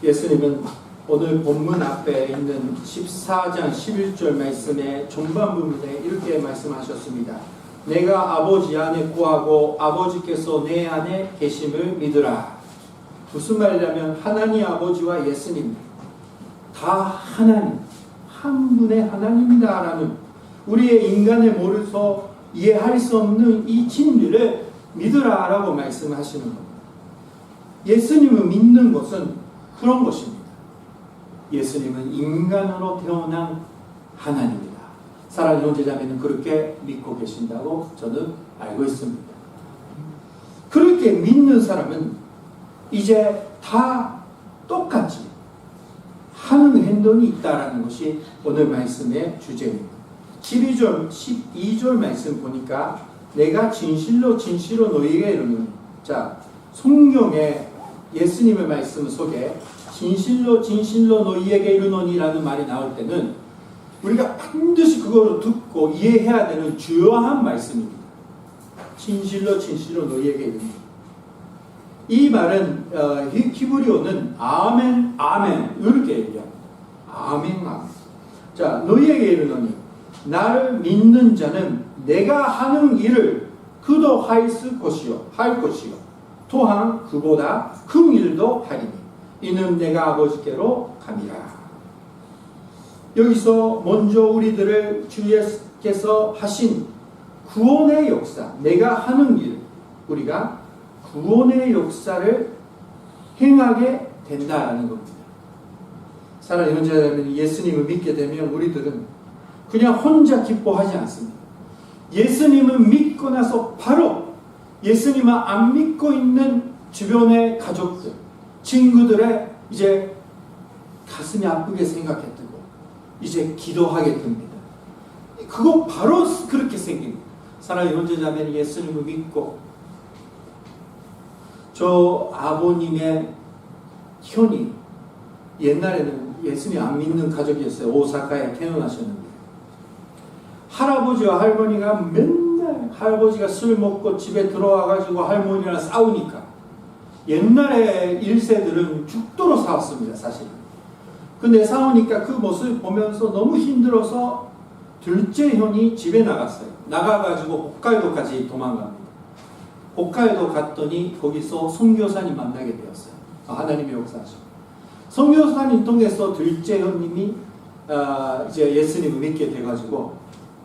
예수님은 오늘 본문 앞에 있는 14장 11절 말씀의 중반 부분에 이렇게 말씀하셨습니다. 내가 아버지 안에 구하고 아버지께서 내 안에 계심을 믿으라. 무슨 말이냐면 하나님 아버지와 예수님 다 하나님, 한 분의 하나님이다 라는 우리의 인간의 머리에서 이해할 수 없는 이 진리를 믿으라 라고 말씀하시는 겁니다. 예수님을 믿는 것은 그런 것입니다. 예수님은 인간으로 태어난 하나님이다. 사랑하는 형제자매는 그렇게 믿고 계신다고 저는 알고 있습니다. 그렇게 믿는 사람은 이제 다 똑같이 하는 행동이 있다라는 것이 오늘 말씀의 주제입니다. 12절, 12절 말씀 보니까 내가 진실로 진실로 너희에게 이르노니, 자, 성경에 예수님의 말씀 속에 진실로 진실로 너희에게 이르노니라는 말이 나올 때는 우리가 반드시 그거를 듣고 이해해야 되는 주요한 말씀입니다. 진실로 진실로 너희에게 이르노니. 이 말은 히브리어는 아멘 아멘 이렇게 얘기합니다. 아멘 아멘. 자, 너희에게 이르노니 나를 믿는 자는 내가 하는 일을 그도 할 것이요 또한 그보다 큰 일도 하리니 이는 내가 아버지께로 감이라. 여기서 먼저 우리들을 주께서 하신 구원의 역사, 내가 하는 일, 우리가 구원의 역사를 행하게 된다라는 겁니다. 사랑하는 형제자매는 예수님을 믿게 되면 우리들은 그냥 혼자 기뻐하지 않습니다. 예수님을 믿고 나서 바로 예수님을 안 믿고 있는 주변의 가족들, 친구들의 이제 가슴이 아프게 생각했던 거 이제 기도하게 됩니다. 그거 바로 그렇게 생깁니다. 사랑하는 형제자매는 예수님을 믿고 저 아버님의 현이 옛날에는 예수님 안 믿는 가족이었어요. 오사카에 태어나셨는데 할아버지와 할머니가 맨날 할아버지가 술 먹고 집에 들어와가지고 할머니랑 싸우니까 옛날에 1세들은 죽도록 싸웠습니다. 사실. 근데 싸우니까 그 모습을 보면서 너무 힘들어서 둘째 형이 집에 나갔어요. 나가가지고 홋카이도까지 도망갑니다. 홋카이도 갔더니 거기서 선교사님 만나게 되었어요. 하나님의 역사죠. 선교사님 통해서 둘째 형님이 이제 예수님을 믿게 돼가지고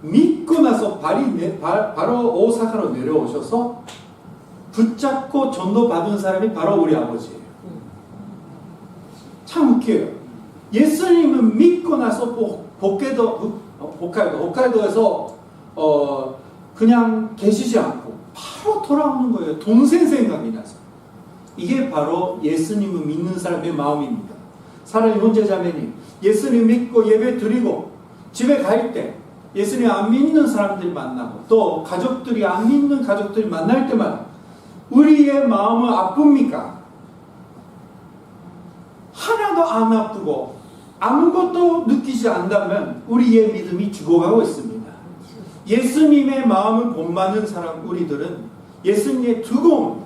믿고 나서 바로 오사카로 내려오셔서 붙잡고 전도 받은 사람이 바로 우리 아버지예요. 참 웃겨요. 예수님을 믿고 나서 홋카이도에서 그냥 계시지 않고 바로 돌아오는 거예요. 동생 생각이 나서. 이게 바로 예수님을 믿는 사람의 마음입니다. 사랑하는 형제자매님, 예수님 믿고 예배 드리고 집에 갈 때 예수님 안 믿는 사람들 만나고 또 가족들이 안 믿는 가족들이 만날 때마다 우리의 마음은 아픕니까? 하나도 안 아프고 아무것도 느끼지 않는다면 우리의 믿음이 죽어가고 있습니다. 예수님의 마음을 본받는 사람 우리들은 예수님의 뜨거운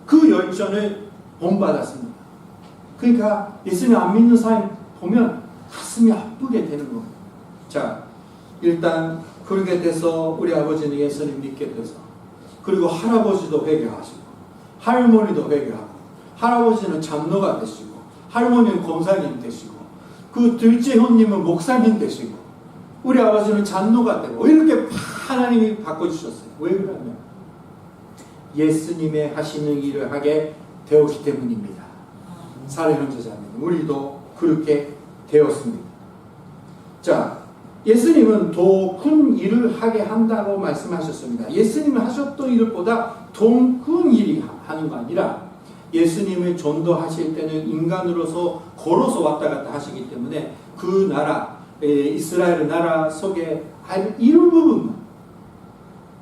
그 열정을 본받았습니다. 그러니까 예수님 안 믿는 사람 보면 가슴이 아프게 되는 겁니다. 자, 일단 그렇게 돼서 우리 아버지는 예수님 믿게 돼서 그리고 할아버지도 회개하시고 할머니도 회개하고 할아버지는 장로가 되시고 할머니는 권사님 되시고 그 둘째 형님은 목사님 되시고 우리 아버지는 장로가 되고 이렇게 하나님이 바꿔주셨어요. 왜 그러냐면 예수님의 하시는 일을 하게 되었기 때문입니다. 사랑하는 형제자매님, 우리도 그렇게 되었습니다. 자, 예수님은 더 큰 일을 하게 한다고 말씀하셨습니다. 예수님이 하셨던 일보다 더 큰 일이 하는 거 아니라 예수님을 전도하실 때는 인간으로서 걸어서 왔다 갔다 하시기 때문에 그 나라, 이스라엘 나라 속에 일부분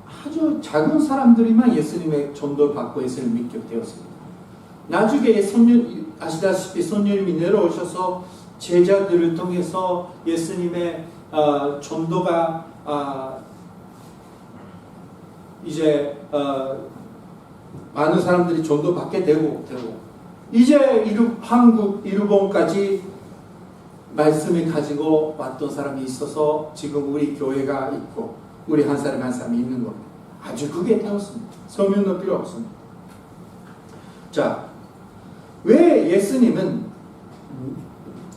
아주 작은 사람들이만 예수님의 전도를 받고 예수님을 믿게 되었습니다. 나중에 아시다시피 성령님이 내려오셔서 제자들을 통해서 예수님의 전도가 이제 많은 사람들이 전도 받게 되고 이제 한국, 일본까지 말씀을 가지고 왔던 사람이 있어서 지금 우리 교회가 있고 우리 한 사람 한 사람이 있는 겁니다. 아주 그게 되었습니다. 서면도 필요 없습니다. 자, 왜 예수님은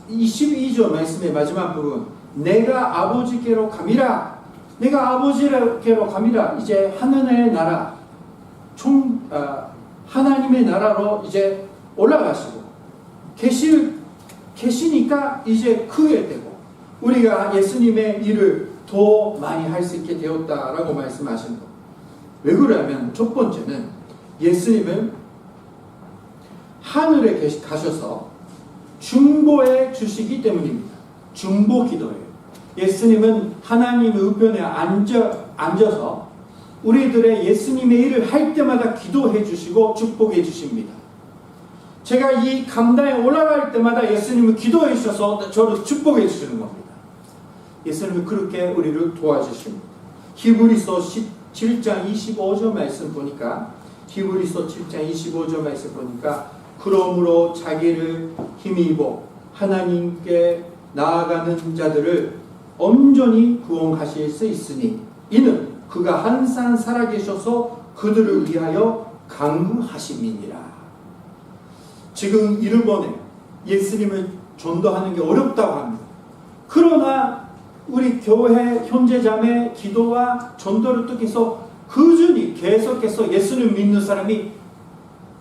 22절 말씀의 마지막 부분, 내가 아버지께로 감이라, 내가 아버지께로 감이라, 이제 하늘의 나라, 하나님의 나라로 이제 올라가시고 계시니까 이제 크게 되고 우리가 예수님의 일을 더 많이 할 수 있게 되었다라고 말씀하시는 것. 왜 그러냐면 첫 번째는 예수님은 하늘에 가셔서 중보해 주시기 때문입니다. 중보 기도예요. 예수님은 하나님의 우편에 앉아서 우리들의 예수님의 일을 할 때마다 기도해 주시고 축복해 주십니다. 제가 이 감당에 올라갈 때마다 예수님은 기도해 주셔서 저를 축복해 주시는 겁니다. 예수님은 그렇게 우리를 도와주십니다. 히브리서 7장 25절 말씀 보니까 히브리서 7장 25절 말씀 보니까 그러므로 자기를 힘입어 하나님께 나아가는 자들을 온전히 구원하실 수 있으니 이는 그가 항상 살아계셔서 그들을 위하여 강구하심이니라. 지금 일본에 예수님을 전도하는 게 어렵다고 합니다. 그러나 우리 교회 형제자매 기도와 전도를 통해서 꾸준히 계속해서 예수를 믿는 사람이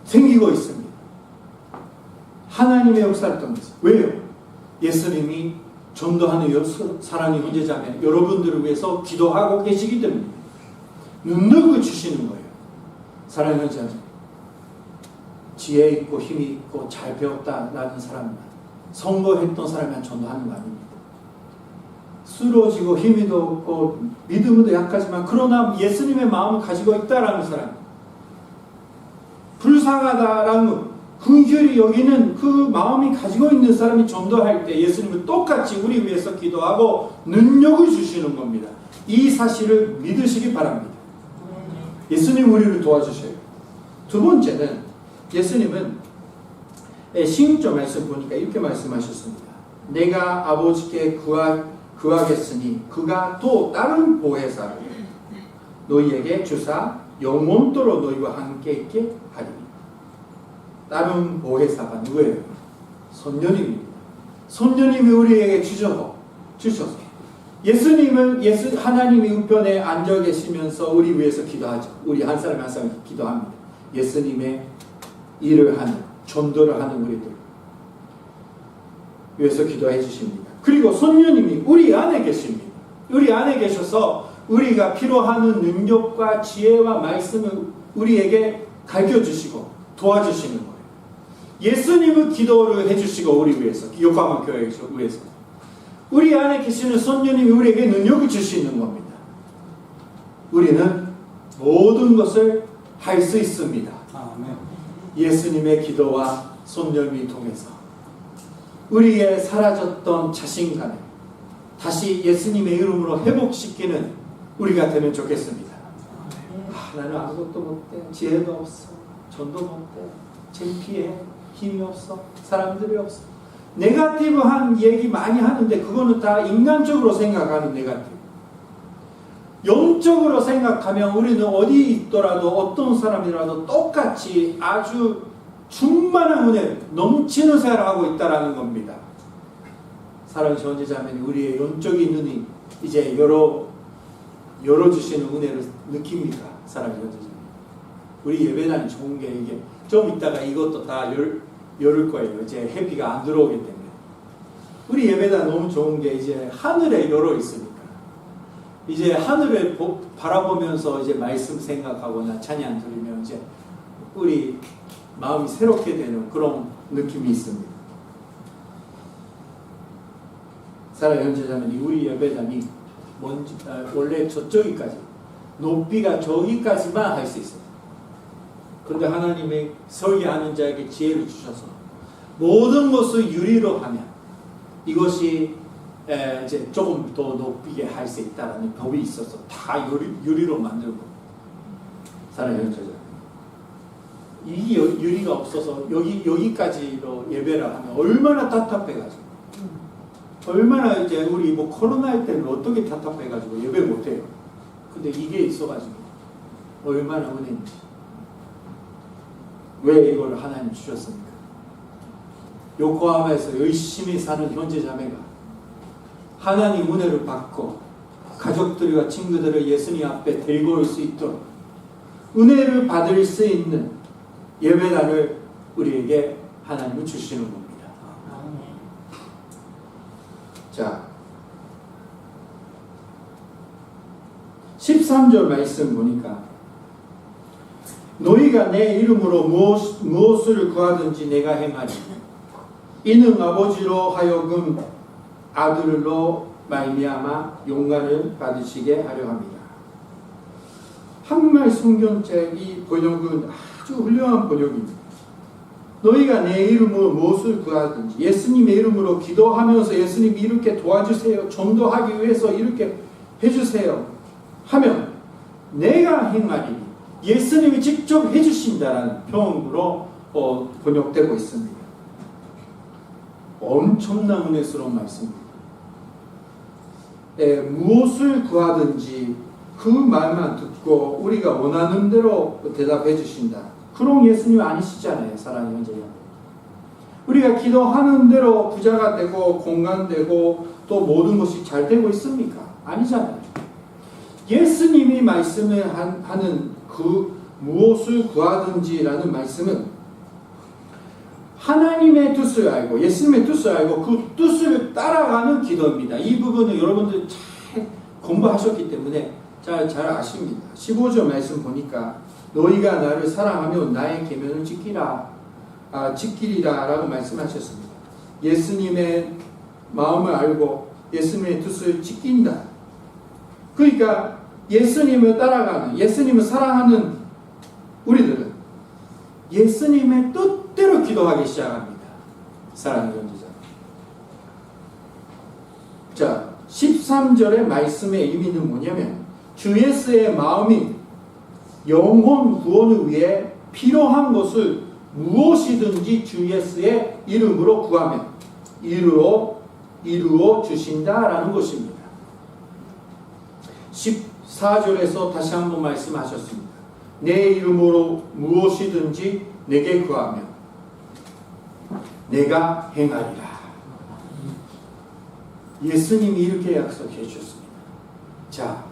생기고 있습니다. 하나님의 역사를 통해서. 왜요? 예수님이 전도하는 사랑의 형제자매 여러분들을 위해서 기도하고 계시기 때문입니다. 능력을 주시는 거예요. 사랑의 형제자매, 지혜 있고 힘이 있고 잘 배웠다라는 사람만, 선거했던 사람만 전도하는 거 아닙니다. 쓰러지고 힘이 없고 믿음도 약하지만 그러나 예수님의 마음을 가지고 있다라는 사람, 불쌍하다라는 긍휼히 여기는 그 마음이 가지고 있는 사람이 전도할 때 예수님은 똑같이 우리 위해서 기도하고 능력을 주시는 겁니다. 이 사실을 믿으시기 바랍니다. 예수님 우리를 도와주셔요. 두 번째는 예수님은 신유점 말씀 보니까 이렇게 말씀하셨습니다. 내가 아버지께 구하겠으니 그가 또 다른 보혜사를 너희에게 주사 영원토록 너희와 함께 있게 하리니. 다른 보혜사가 누구예요? 성령님입니다. 성령님이 우리에게 주셔서 하나님이 우편에 앉아 계시면서 우리 위해서 기도하죠. 우리 한 사람 한 사람 기도합니다. 예수님의 일을 하는, 전도를 하는 우리들 위해서 기도해 주십니다. 그리고 성령님이 우리 안에 계십니다. 우리 안에 계셔서 우리가 필요하는 능력과 지혜와 말씀을 우리에게 가르쳐 주시고 도와주시는 거예요. 예수님은 기도를 해주시고 우리 위해서, 요코하마 교회 위해서 우리 안에 계시는 성령님이 우리에게 능력을 주시는 겁니다. 우리는 모든 것을 할 수 있습니다. 아멘. 예수님의 기도와 성령님이 통해서 우리의 사라졌던 자신감을 다시 예수님의 이름으로 회복시키는 우리가 되면 좋겠습니다. 나는 아무것도 못해, 지혜도 없어, 전도 못해, 창피해, 힘이 없어, 사람들이 없어. 네거티브한 얘기 많이 하는데 그거는 다 인간적으로 생각하는 네거티브. 영적으로 생각하면 우리는 어디 있더라도 어떤 사람이라도 똑같이 아주 충만한 은혜, 넘치는 생활을 하고 있다는 겁니다. 사랑하는 형제자매는 우리의 영적인 눈이 이제 열어주시는 은혜를 느낍니까? 사랑하는 형제자매, 우리 예배당이 좋은 게 이게 좀 있다가 이것도 다 열을 거예요. 이제 해피가 안 들어오기 때문에. 우리 예배당 너무 좋은 게 이제 하늘에 열어 있으니까 이제 하늘을 바라보면서 이제 말씀 생각하거나 찬양 들으면 이제 우리 마음이 새롭게 되는 그런 느낌이 있습니다. 사랑하는 형제자매니, 우리 예배당이 원래 저쪽이까지, 높이가 저기까지만 할 수 있어요. 그런데 하나님의 설계하는 자에게 지혜를 주셔서 모든 것을 유리로 하면 이것이 이제 조금 더 높이게 할 수 있다는 법이 있어서 다 유리로 만들고. 사랑하는 형제자매, 이 유리가 없어서 여기까지로 예배를 하면 얼마나 답답해가지고, 얼마나 이제 우리 뭐 코로나 때는 어떻게 답답해가지고 예배 못해요. 근데 이게 있어가지고 얼마나 은혜인지. 왜 이걸 하나님 주셨습니까? 요코하마에서 열심히 사는 형제자매가 하나님 은혜를 받고 가족들과 친구들을 예수님 앞에 데리고 올 수 있도록 은혜를 받을 수 있는 예배단을 우리에게 하나님은 주시는 겁니다. 자, 13절 말씀 보니까 너희가 내 이름으로 무엇을 구하든지 내가 행하리. 이는 아버지로 하여금 아들로 말미암아 영광을 받으시게 하려 합니다. 한국말 성경책 이 번역은 아주 훌륭한 번역입니다. 너희가 내 이름으로 무엇을 구하든지 예수님의 이름으로 기도하면서 예수님이 이렇게 도와주세요. 전도하기 위해서 이렇게 해주세요. 하면 내가 행하리. 예수님이 직접 해주신다는 표현으로 번역되고 있습니다. 엄청난 은혜스러운 말씀입니다. 무엇을 구하든지 그 말만 듣고 우리가 원하는 대로 대답해 주신다. 그런 예수님 아니시잖아요. 사랑하는 형제여. 우리가 기도하는 대로 부자가 되고 건강되고 또 모든 것이 잘 되고 있습니까? 아니잖아요. 예수님이 말씀을 하는 그 무엇을 구하든지라는 말씀은 하나님의 뜻을 알고 예수님의 뜻을 알고 그 뜻을 따라가는 기도입니다. 이 부분은 여러분들 잘 공부하셨기 때문에 잘 아십니다. 15절 말씀 보니까 너희가 나를 사랑하면 나의 계명을 지키리라 라고 말씀하셨습니다. 예수님의 마음을 알고 예수님의 뜻을 지킨다. 그러니까 예수님을 따라가는 예수님을 사랑하는 우리들은 예수님의 뜻대로 기도하기 시작합니다. 사랑하는 형제자. 자, 13절의 말씀의 의미는 뭐냐면 주 예수의 마음이 영혼 구원을 위해 필요한 것을 무엇이든지 주 예수의 이름으로 구하면 이루어 주신다라는 것입니다. 14절에서 다시 한번 말씀하셨습니다. 내 이름으로 무엇이든지 내게 구하면 내가 행하리라. 예수님이 이렇게 약속해 주셨습니다. 자,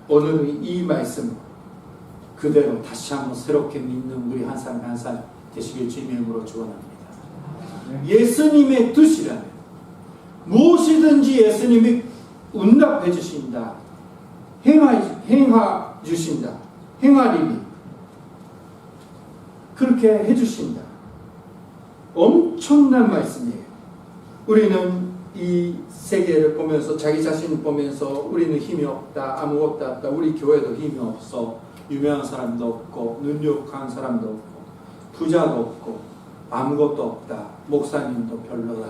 오늘은 이 말씀 그대로 다시 한번 새롭게 믿는 우리 한 사람 한 사람 되시길 주님의 이름으로 축원합니다. 예수님의 뜻이라면 무엇이든지 예수님이 응답해 주신다. 행하 주신다. 행하리니 그렇게 해주신다. 엄청난 말씀이에요. 우리는 이 세계를 보면서 자기 자신을 보면서 우리는 힘이 없다. 아무것도 없다. 우리 교회도 힘이 없어. 유명한 사람도 없고 능력한 사람도 없고 부자도 없고 아무것도 없다. 목사님도 별로다.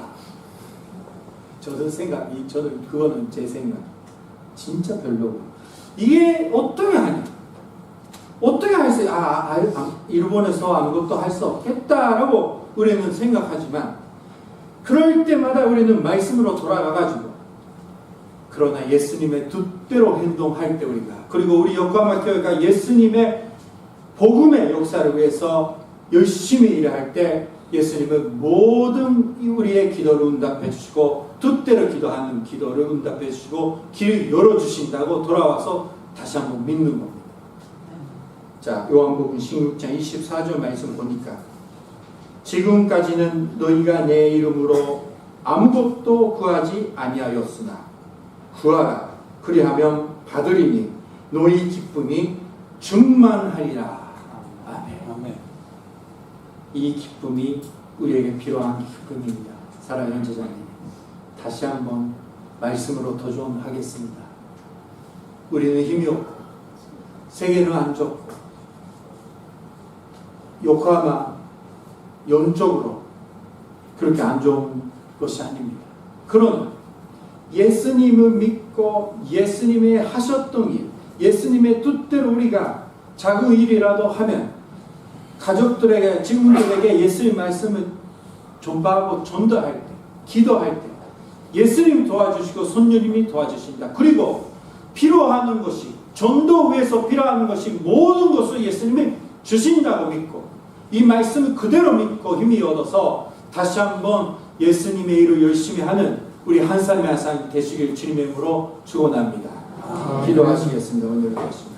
저는 그거는 제 생각. 진짜 별로고. 이게 어떻게 하냐? 어떻게 할 수, 일본에서 아무것도 할 수 없겠다라고 우리는 생각하지만, 그럴 때마다 우리는 말씀으로 돌아가가지고, 그러나 예수님의 뜻대로 행동할 때 우리가, 그리고 우리 요코하마 교회가 예수님의 복음의 역사를 위해서 열심히 일할 때, 예수님은 모든 우리의 기도를 응답해 주시고, 뜻대로 기도하는 기도를 응답해 주시고, 길을 열어주신다고 돌아와서 다시 한번 믿는 겁니다. 자, 요한복음 16장 24절 말씀 보니까 지금까지는 너희가 내 이름으로 아무것도 구하지 아니하였으나 구하라. 그리하면 받으리니 너희 기쁨이 충만하리라. 아멘. 이 기쁨이 우리에게 필요한 기쁨입니다. 사랑하는 형제자매, 다시 한번 말씀으로 도전하겠습니다. 우리는 힘이 없고 세계는 안 좋고 요코하마 영적으로 그렇게 안 좋은 것이 아닙니다. 그러나 예수님을 믿고 예수님이 하셨던 일, 예수님의 뜻대로 우리가 작은 일이라도 하면 가족들에게, 친구들에게 예수님 말씀을 전파하고 전도할 때, 기도할 때 예수님 도와주시고 손님이 도와주십니다. 그리고 필요한 것이, 전도 위해서 필요한 것이 모든 것을 예수님이 주신다고 믿고 이 말씀을 그대로 믿고 힘이 얻어서 다시 한번 예수님의 일을 열심히 하는 우리 한 사람이 한 사람이 되시길 주님의 이름으로 축원합니다. 기도하시겠습니다. 오늘 말씀.